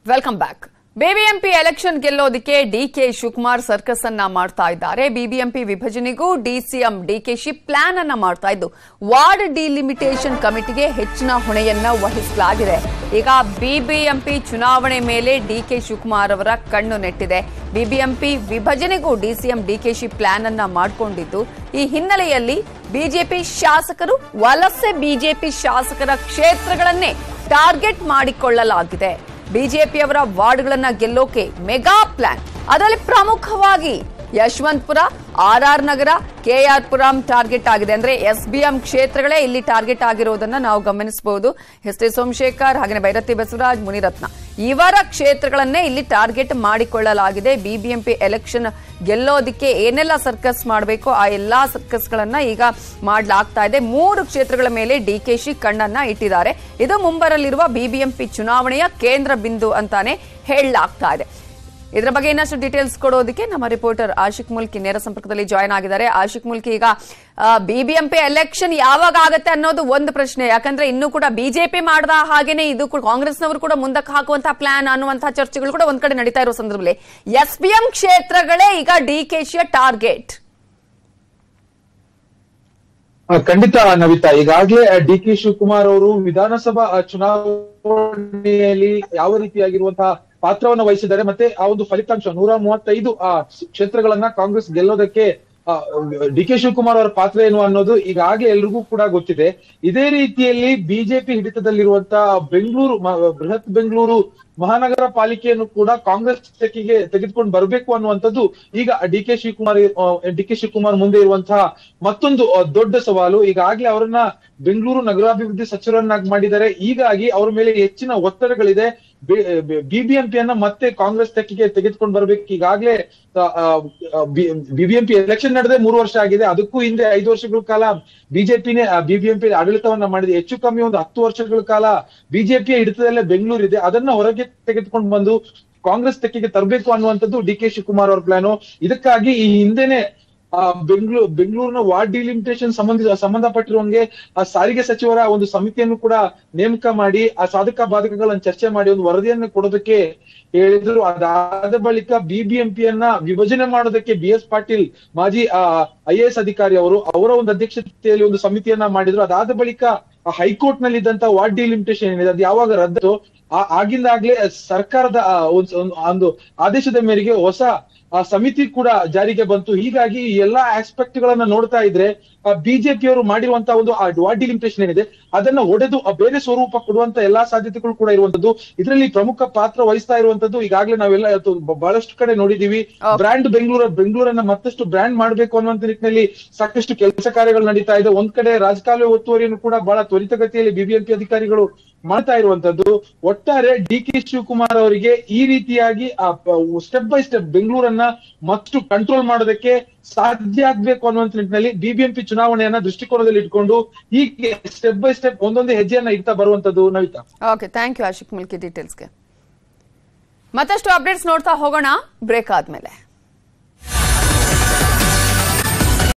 Welcome back. BBMP election ಗೆಲ್ಲೋದಕ್ಕೆ DK Shivakumar circus ಅನ್ನ ಮಾಡ್ತಾ ಇದ್ದಾರೆ. ಬಿಬಿಎಂಪಿ ವಿಭಜನೆಗೂ ಡಿಸಿಎಂ ಡಿಕೆಶಿ ಪ್ಲಾನ್ ಅನ್ನ ಮಾಡ್ತಾ ಇದ್ದು ವಾರ್ಡ್ ಡಿಲಿಮಿಟೇಷನ್ ಕಮಿಟಿಗೆ ಹೆಚ್ಚಿನ ಹೊಣೆಯನ್ನ ವಹಿಸಲಾಗಿದೆ. ಈಗ ಬಿಬಿಎಂಪಿ ಚುನಾವಣೆ ಮೇಲೆ ಡಿಕೆ ಶಿವಕುಮಾರ್ ಅವರ ಕಣ್ಣು ನೆಟ್ಟಿದೆ. ಬಿಬಿಎಂಪಿ ವಿಭಜನೆಗೂ ಡಿಸಿಎಂ ಡಿಕೆಶಿ ಪ್ಲಾನ್ ಅನ್ನ ಮಾಡಿಕೊಂಡಿದ್ದು, ಈ ಹಿನ್ನೆಲೆಯಲ್ಲಿ ಬಿಜೆಪಿ ಶಾಸಕರು ವಲಸೆ ಬಿಜೆಪಿ ಶಾಸಕರ ಕ್ಷೇತ್ರಗಳನ್ನೇ ಟಾರ್ಗೆಟ್ ಮಾಡಿಕೊಳ್ಳಲಾಗಿದೆ. ಬಿಜೆಪಿಯವರ ವಾರ್ಡ್ಗಳನ್ನ ಗೆಲ್ಲೋಕೆ ಮೆಗಾ ಪ್ಲಾನ್. ಅದರಲ್ಲಿ ಪ್ರಮುಖವಾಗಿ ಯಶವಂತಪುರ, ಆರ್ಆರ್ ನಗರ, ಕೆಆರ್ ಪುರಂ ಟಾರ್ಗೆಟ್ ಆಗಿದೆ. ಅಂದ್ರೆ ಎಸ್ಬಿಎಂ ಕ್ಷೇತ್ರಗಳೇ ಇಲ್ಲಿ ಟಾರ್ಗೆಟ್ ಆಗಿರೋದನ್ನ ನಾವು ಗಮನಿಸಬಹುದು. ಎಸ್ ಟಿ ಸೋಮಶೇಖರ್, ಹಾಗೆ ಭೈರತಿ ಬಸವರಾಜ್, ಮುನಿರತ್ನ ಇವರ ಕ್ಷೇತ್ರಗಳನ್ನೇ ಇಲ್ಲಿ ಟಾರ್ಗೆಟ್ ಮಾಡಿಕೊಳ್ಳಲಾಗಿದೆ. ಬಿಬಿಎಂಪಿ ಎಲೆಕ್ಷನ್ ಗೆಲ್ಲೋದಕ್ಕೆ ಏನೆಲ್ಲ ಸರ್ಕಸ್ ಮಾಡಬೇಕು ಆ ಎಲ್ಲಾ ಸರ್ಕಸ್ ಗಳನ್ನ ಈಗ ಮಾಡಲಾಗ್ತಾ ಇದೆ. 3 ಕ್ಷೇತ್ರಗಳ ಮೇಲೆ ಡಿಕೆಶಿ ಕಣ್ಣನ್ನ ಇಟ್ಟಿದ್ದಾರೆ. ಇದು ಮುಂಬರಲಿರುವ ಬಿಬಿಎಂಪಿ ಚುನಾವಣೆಯ ಕೇಂದ್ರ ಬಿಂದು ಅಂತಾನೆ ಹೇಳಲಾಗ್ತಾ ಇದೆ. ಇದರ ಬಗ್ಗೆ ಇನ್ನಷ್ಟು ಡೀಟೇಲ್ಸ್ ಕೊಡೋದಕ್ಕೆ ನಮ್ಮ ರಿಪೋರ್ಟರ್ ಆಶಿಕ್ ಮುಲ್ಕಿ ನೇರ ಸಂಪರ್ಕದಲ್ಲಿ ಜಾಯ್ನ್ ಆಗಿದ್ದಾರೆ. ಆಶಿಕ್ ಮುಲ್ಕಿ, ಈಗ ಬಿಬಿಎಂಪಿ ಎಲೆಕ್ಷನ್ ಯಾವಾಗ ಆಗುತ್ತೆ ಅನ್ನೋದು ಒಂದು ಪ್ರಶ್ನೆ. ಯಾಕಂದ್ರೆ ಇನ್ನೂ ಕೂಡ ಬಿಜೆಪಿ ಮಾಡದ ಹಾಗೇನೆ ಇದು ಕಾಂಗ್ರೆಸ್ನವರು ಕೂಡ ಮುಂದಕ್ಕೆ ಹಾಕುವಂತಹ ಪ್ಲಾನ್ ಅನ್ನುವಂತಹ ಚರ್ಚೆಗಳು ಕೂಡ ಒಂದ್ ಕಡೆ ನಡೀತಾ ಇರೋ ಸಂದರ್ಭದಲ್ಲಿ ಎಸ್ಬಿಎಂ ಕ್ಷೇತ್ರಗಳೇ ಈಗ ಡಿಕೆಶಿಯ ಟಾರ್ಗೆಟ್. ಖಂಡಿತ ನವಿತಾ, ಈಗಾಗಲೇ ಡಿಕೆ ಶಿವಕುಮಾರ್ ಅವರು ವಿಧಾನಸಭಾ ಚುನಾವಣೆಯಲ್ಲಿ ಯಾವ ರೀತಿಯಾಗಿರುವಂತಹ ಪಾತ್ರವನ್ನು ವಹಿಸಿದ್ದಾರೆ, ಮತ್ತೆ ಆ ಒಂದು ಫಲಿತಾಂಶ 135 ಕ್ಷೇತ್ರಗಳನ್ನ ಕಾಂಗ್ರೆಸ್ ಗೆಲ್ಲೋದಕ್ಕೆ ಡಿಕೆ ಶಿವಕುಮಾರ್ ಅವರ ಪಾತ್ರ ಏನು ಅನ್ನೋದು ಈಗಾಗಲೇ ಎಲ್ರಿಗೂ ಕೂಡ ಗೊತ್ತಿದೆ. ಇದೇ ರೀತಿಯಲ್ಲಿ ಬಿಜೆಪಿ ಹಿಡಿತದಲ್ಲಿರುವಂತಹ ಬೃಹತ್ ಬೆಂಗಳೂರು ಮಹಾನಗರ ಪಾಲಿಕೆಯನ್ನು ಕೂಡ ಕಾಂಗ್ರೆಸ್ ತೆಕ್ಕೆಗೆ ತೆಗೆದುಕೊಂಡು ಬರಬೇಕು ಅನ್ನುವಂಥದ್ದು ಈಗ ಡಿಕೆ ಶಿವಕುಮಾರ್ ಮುಂದೆ ಇರುವಂತಹ ಮತ್ತೊಂದು ದೊಡ್ಡ ಸವಾಲು. ಈಗಾಗಲೇ ಅವರನ್ನ ಬೆಂಗಳೂರು ನಗರಾಭಿವೃದ್ಧಿ ಸಚಿವರನ್ನಾಗಿ ಮಾಡಿದ್ದಾರೆ. ಹೀಗಾಗಿ ಅವರ ಮೇಲೆ ಹೆಚ್ಚಿನ ಒತ್ತಡಗಳಿದೆ. ಬಿಬಿಎಂಪಿಯನ್ನ ಮತ್ತೆ ಕಾಂಗ್ರೆಸ್ ತೆಕ್ಕೆಗೆ ತೆಗೆದುಕೊಂಡು ಬರ್ಬೇಕು. ಈಗಾಗಲೇ ಬಿಬಿಎಂಪಿ ಎಲೆಕ್ಷನ್ ನಡೆದೇ 3 ವರ್ಷ ಆಗಿದೆ. ಅದಕ್ಕೂ ಹಿಂದೆ 5 ವರ್ಷಗಳ ಕಾಲ ಬಿಜೆಪಿನೇ ಬಿಬಿಎಂಪಿ ಆಡಳಿತವನ್ನ ಮಾಡಿದೆ. ಹೆಚ್ಚು ಕಮ್ಮಿ ಒಂದು 10 ವರ್ಷಗಳ ಕಾಲ ಬಿಜೆಪಿಯ ಹಿಡಿತದಲ್ಲೇ ಬೆಂಗಳೂರು ಇದೆ. ಅದನ್ನ ಹೊರಗೆ ತೆಗೆದುಕೊಂಡು ಬಂದು ಕಾಂಗ್ರೆಸ್ ತೆಕ್ಕೆಗೆ ತರಬೇಕು ಅನ್ನುವಂಥದ್ದು ಡಿಕೆ ಶಿವಕುಮಾರ್ ಅವರ ಪ್ಲಾನು. ಇದಕ್ಕಾಗಿ ಈ ಹಿಂದೆನೆ ಬೆಂಗಳೂರಿನ ವಾರ್ಡ್ ಡಿಲಿಮಿಟೇಷನ್ ಸಂಬಂಧಪಟ್ಟಿರುವಂಗೆ ಆ ಸಾರಿಗೆ ಸಚಿವರ ಒಂದು ಸಮಿತಿಯನ್ನು ಕೂಡ ನೇಮಕ ಮಾಡಿ ಆ ಸಾಧಕ ಬಾಧಕಗಳನ್ನು ಚರ್ಚೆ ಮಾಡಿ ಒಂದು ವರದಿಯನ್ನು ಕೊಡೋದಕ್ಕೆ ಹೇಳಿದ್ರು. ಅದಾದ ಬಳಿಕ ಬಿಬಿಎಂಪಿಯನ್ನ ವಿಭಜನೆ ಮಾಡೋದಕ್ಕೆ BS ಪಾಟೀಲ್ ಮಾಜಿ IAS ಅಧಿಕಾರಿ ಅವರ ಒಂದು ಅಧ್ಯಕ್ಷತೆಯಲ್ಲಿ ಒಂದು ಸಮಿತಿಯನ್ನ ಮಾಡಿದ್ರು. ಅದಾದ ಬಳಿಕ ಹೈಕೋರ್ಟ್ ನಲ್ಲಿ ಇದ್ದಂತ ವಾರ್ಡ್ ಡಿಲಿಮಿಟೇಷನ್ ಏನಿದೆ ಅದು ಯಾವಾಗ ರದ್ದು ಆಗಿಂದಾಗ್ಲೇ ಸರ್ಕಾರದ ಒಂದು ಆದೇಶದ ಮೇರೆಗೆ ಹೊಸ ಸಮಿತಿ ಕೂಡ ಜಾರಿಗೆ ಬಂತು. ಹೀಗಾಗಿ ಎಲ್ಲಾ ಆಸ್ಪೆಕ್ಟ್ ಗಳನ್ನ ನೋಡ್ತಾ ಇದ್ರೆ ಬಿಜೆಪಿಯವರು ಮಾಡಿರುವಂತಹ ಒಂದು ವಾರ್ಡ್ ಡಿಲಿಮಿಟೇಷನ್ ಏನಿದೆ ಅದನ್ನ ಒಡೆದು ಬೇರೆ ಸ್ವರೂಪ ಕೊಡುವಂತ ಎಲ್ಲಾ ಸಾಧ್ಯತೆಗಳು ಕೂಡ ಇರುವಂತದ್ದು. ಇದರಲ್ಲಿ ಪ್ರಮುಖ ಪಾತ್ರ ವಹಿಸ್ತಾ ಇರುವಂತದ್ದು ಈಗಾಗಲೇ ನಾವೆಲ್ಲ ಬಹಳಷ್ಟು ಕಡೆ ನೋಡಿದೀವಿ. ಬ್ರ್ಯಾಂಡ್ ಬೆಂಗಳೂರನ್ನ ಮತ್ತಷ್ಟು ಬ್ರ್ಯಾಂಡ್ ಮಾಡ್ಬೇಕು ಅನ್ನುವಂತ ನಿಟ್ಟಿನಲ್ಲಿ ಸಾಕಷ್ಟು ಕೆಲಸ ಕಾರ್ಯಗಳು ನಡೀತಾ ಇದೆ. ಒಂದ್ ಕಡೆ ರಾಜಕಾಲುವೆ ಒತ್ತುವರಿಯನ್ನು ಕೂಡ ಬಹಳ ತ್ವರಿತಗತಿಯಲ್ಲಿ ಬಿಬಿಎಂಪಿ ಅಧಿಕಾರಿಗಳು ಮಾಡ್ತಾ ಇರುವಂತದ್ದು. ಒಟ್ಟಾರೆ ಡಿಕೆ ಶಿವಕುಮಾರ್ ಅವರಿಗೆ ಈ ರೀತಿಯಾಗಿ ಸ್ಟೆಪ್ ಬೈ ಸ್ಟೆಪ್ ಬೆಂಗಳೂರನ್ನ ಮತ್ತಷ್ಟು ಕಂಟ್ರೋಲ್ ಮಾಡೋದಕ್ಕೆ ಸಾಧ್ಯ ಆಗ್ಬೇಕು ಅನ್ನುವಂತ ನಿಟ್ಟಿನಲ್ಲಿ ಬಿಬಿಎಂಪಿ ಚುನಾವಣೆಯನ್ನ ದೃಷ್ಟಿಕೋನದಲ್ಲಿ ಇಟ್ಕೊಂಡು ಹೀಗೆ ಸ್ಟೆಪ್ ಬೈ ಸ್ಟೆಪ್ ಒಂದೊಂದೇ ಹೆಜ್ಜೆಯನ್ನ ಇಡ್ತಾ ಬರುವಂತದ್ದು. Navitha, okay, thank you Ashik Mulki ಡೀಟೇಲ್ಸ್ಗೆ. ಮತ್ತಷ್ಟು ಅಪ್ಡೇಟ್ಸ್ ನೋಡ್ತಾ ಹೋಗೋಣ ಬ್ರೇಕ್ ಆದ್ಮೇಲೆ.